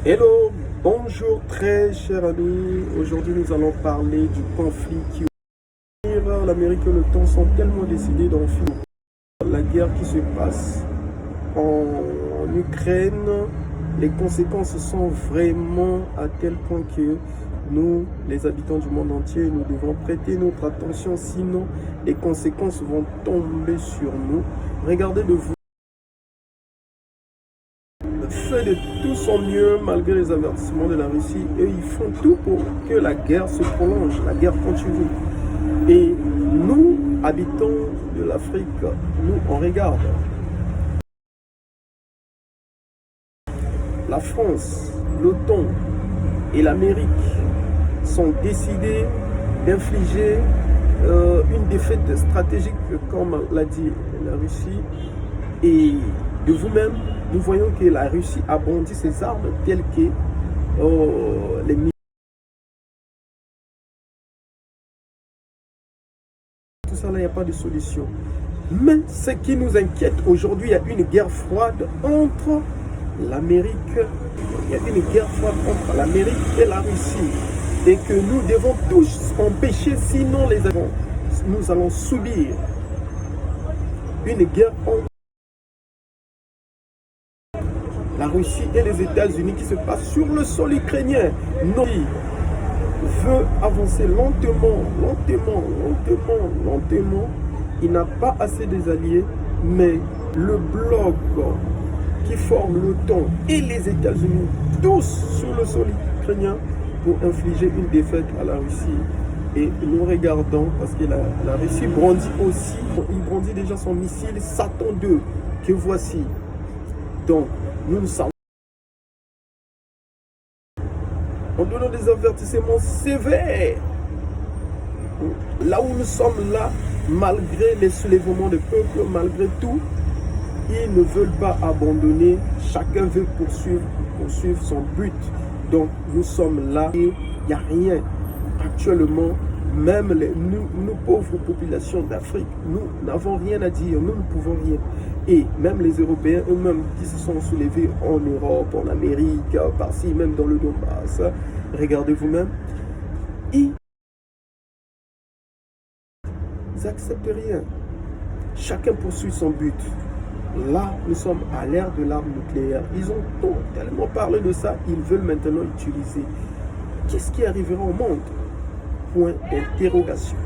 Hello, bonjour très chers amis. Aujourd'hui nous allons parler du conflit qui l'Amérique et l'OTAN sont tellement décidés d'en finir. La guerre qui se passe en Ukraine, les conséquences sont vraiment à tel point que nous, les habitants du monde entier, nous devons prêter notre attention, sinon les conséquences vont tomber sur nous. Regardez de vous. Fait de tout son mieux malgré les avertissements de la Russie et ils font tout pour que la guerre se prolonge, la guerre continue. Et nous, habitants de l'Afrique, nous on regarde. La France, l'OTAN et l'Amérique sont décidés d'infliger une défaite stratégique, comme l'a dit la Russie. Et de vous-même, nous voyons que la Russie a bondi ses armes telles que les missiles. Tout ça là, il n'y a pas de solution. Mais ce qui nous inquiète aujourd'hui, il y a une guerre froide entre l'Amérique. Il y a une guerre froide entre l'Amérique et la Russie. Et que nous devons tous empêcher, sinon nous allons subir une guerre entre la Russie et les États-Unis qui se passe sur le sol ukrainien. Notre pays veut avancer lentement. Il n'a pas assez des alliés, mais le bloc qui forme l'OTAN et les États-Unis, tous sur le sol ukrainien, pour infliger une défaite à la Russie. Et nous regardons, parce que la Russie brandit aussi, il brandit déjà son missile Satan 2, que voici. Donc, nous savons, en donnant des avertissements sévères, là où nous sommes là, malgré les soulèvements des peuples, malgré tout, ils ne veulent pas abandonner, chacun veut poursuivre son but. Donc nous sommes là et il n'y a rien. Actuellement, même nous pauvres populations d'Afrique, nous n'avons rien à dire, nous ne pouvons rien. Et même les Européens eux-mêmes qui se sont soulevés en Europe, en Amérique, par-ci, même dans le Donbass, regardez vous-même, ils n'acceptent rien. Chacun poursuit son but. Là, nous sommes à l'ère de l'arme nucléaire. Ils ont tellement parlé de ça, ils veulent maintenant utiliser. Qu'est-ce qui arrivera au monde? Point d'interrogation.